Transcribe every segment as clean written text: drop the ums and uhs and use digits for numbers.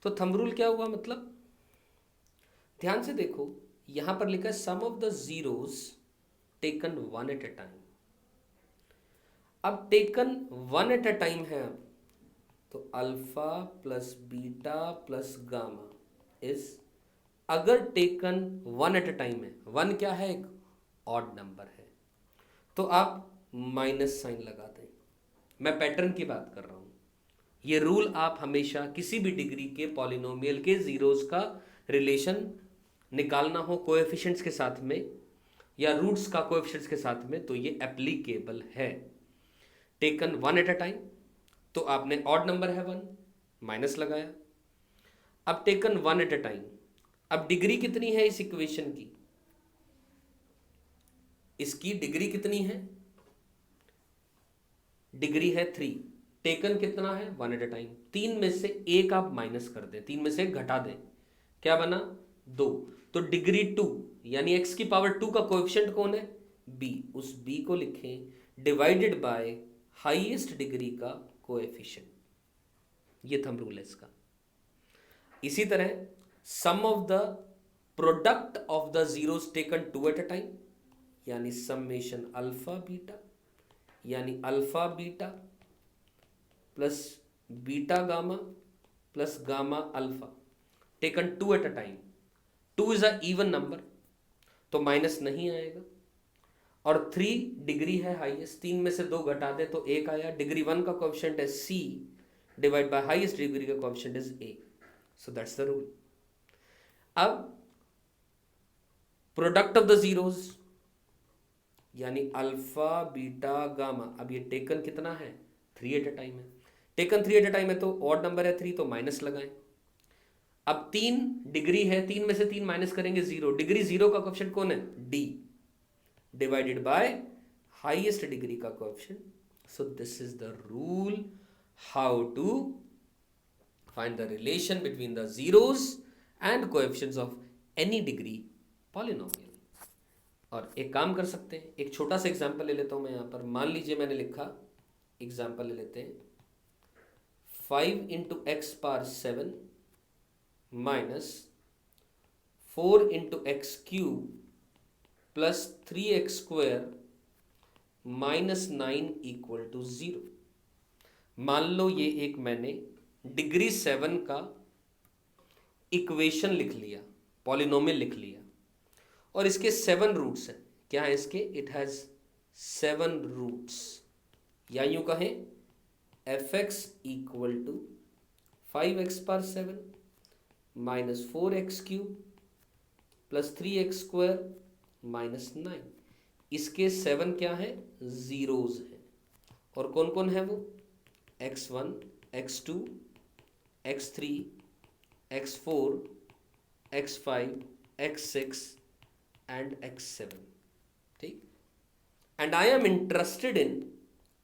तो thumb rule क्या हुआ, मतलब ध्यान से देखो, यहां पर लिखा है sum of the zeros taken one at a time. अब taken one at a time है, अब तो alpha plus beta plus gamma is, अगर taken one at a time है, वन क्या है, एक ऑड नंबर है, तो आप माइनस साइन लगा दें। मैं पैटर्न की बात कर रहा हूं। ये रूल आप हमेशा किसी भी डिग्री के पॉलिनोमियल के जीरोस का रिलेशन निकालना हो कोएफिशिएंट्स के साथ में या रूट्स का कोएफिशिएंट्स के साथ में, तो ये एप्लीकेबल है। Taken one at a time, तो आपने ऑड नंबर है वन, माइनस लगाया। अब taken one at a time, अब डिग्री कितनी है इस इक्वेशन की, इसकी डिग्री कितनी है, डिग्री है थ्री। टेकन कितना है, वन एट अ टाइम। तीन में से एक आप माइनस कर दें, तीन में से एक घटा दें, क्या बना, दो। तो डिग्री टू, यानी एक्स की पावर टू का कोएफिशिएंट कौन है, बी। उस बी को लिखें डिवाइडेड बाय हाईएस्ट डिग्री का कोएफिशिएंट। ये थंब रूल है इसका। इसी तरह sum of the product of the zeros taken two at a time, यानी समेशन अल्फा बीटा, यानी alpha beta plus beta gamma plus gamma alpha taken two at a time. Two is a even number, तो minus नहीं आएगा। और three degree है highest, तीन में से दो घटा दे तो एक आया। डिग्री वन का कोएफिशिएंट है सी, डिवाइड बाय हाईएस्ट डिग्री का coefficient is a. So that's the rule. अब प्रोडक्ट ऑफ द जीरोस, यानी अल्फा बीटा गामा, अब ये टेकन कितना है, थ्री एट अ टाइम है। Taken three eight a time है तो ऑड नंबर है थ्री, तो माइनस लगाएं। अब तीन डिग्री है, तीन में से तीन माइनस करेंगे जीरो, डिग्री जीरो का कोएफिशिएंट कौन है, D, divided by highest degree का coefficient. So this is the rule how to find the relation between the zeros and coefficients of any degree polynomial. और एक काम कर सकते हैं, एक छोटा सा एग्जांपल ले लेता हूं मैं यहां पर। मान लीजिए मैंने लिखा, एग्जांपल ले लेते हैं, 5 into X power 7 minus 4 into X cube plus 3x² minus 9 equal to 0। मान लो ये एक मैंने डिग्री 7 का इक्वेशन लिख लिया, पॉलिनोमियल लिख लिया, और इसके 7 रूट्स हैं। क्या है इसके, इट हैज 7 रूट्स, या यूं कहें F X equal to 5x power 7 minus 4x³ plus 3x² minus 9। इसके 7 क्या है, जीरोज हैं। और कौन कौन है वो, x1, x2, x3, x4, x5, x6 and x7। ठीक। And I am interested in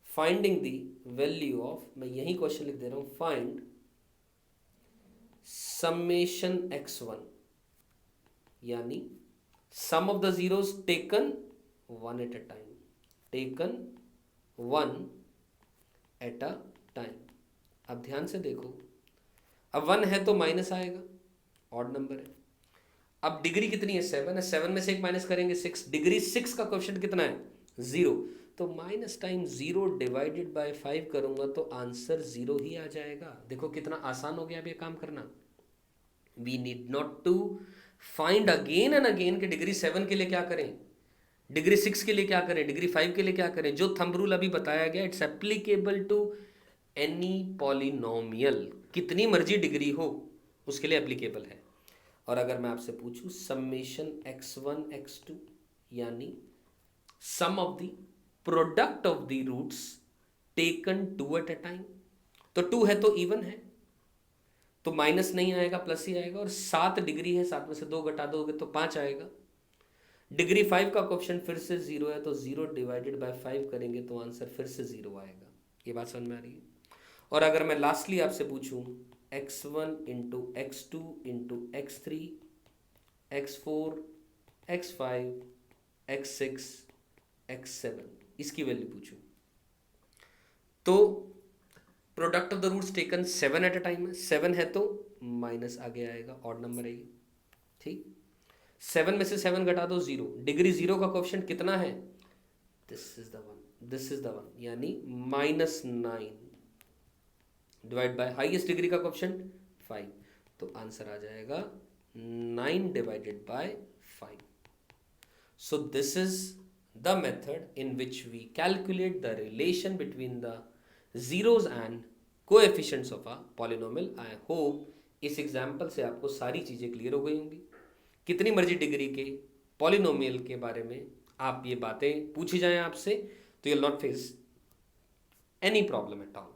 finding the value of, मैं यही क्वेश्चन लिख दे रहा हूं, फाइंड समेशन x1, यानी sum of the zeros taken one at a time, taken one at a time. अब ध्यान से देखो, अब वन है तो माइनस आएगा, ऑड नंबर है। अब डिग्री कितनी है, 7 है, 7 में से एक माइनस करेंगे 6, डिग्री 6 का कोएफिशिएंट कितना है, 0। तो माइनस टाइम 0 डिवाइडेड बाय 5 करूंगा तो आंसर 0 ही आ जाएगा। देखो कितना आसान हो गया अब ये काम करना। We need not to find again and again कि डिग्री 7 के लिए क्या करें, डिग्री 6 के लिए क्या करें, डिग्री 5 के लिए क्या करें। जो थंब रूल अभी बताया गया, it's applicable to any polynomial, कितनी मर्जी डिग्री हो उसके लिए एप्लीकेबल है। और अगर मैं आपसे पूछूं समेशन x1 x2, यानी sum of the product of the roots taken two at a time, तो टू है तो इवन है, तो माइनस नहीं आएगा, प्लस ही आएगा। और 7 डिग्री है, 7 में से 2 घटा दोगे तो 5 आएगा। डिग्री 5 का कोएफिशिएंट फिर से 0 है, तो 0 डिवाइडेड बाय 5 करेंगे तो आंसर फिर से 0 आएगा। ये बात समझ में आ रही है। और अगर मैं लास्टली आपसे पूछूं x1 into x2 into x3 x4 x5 x6 x7, इसकी वैल्यू पूछूं, तो product of the roots taken 7 at a time है, 7 है तो माइनस आगे आएगा, ऑड नंबर है ये, ठीक। 7 में से 7 घटा दो 0, डिग्री 0 का कोएफिशिएंट कितना है, this is the one, this is the one, यानी -9 डिवाइड बाय हाईएस्ट डिग्री का कोएफिशिएंट 5, तो आंसर आ जाएगा 9 divided by 5. So this is the method in which we calculate the relation between the zeros and coefficients of a polynomial. I hope इस example से आपको सारी चीज़ें clear हो गई होंगी. कितनी मर्जी डिग्री के पॉलिनोमियल के बारे में आप ये बातें पूछी जाएं आपसे, तो you will not face any problem at all.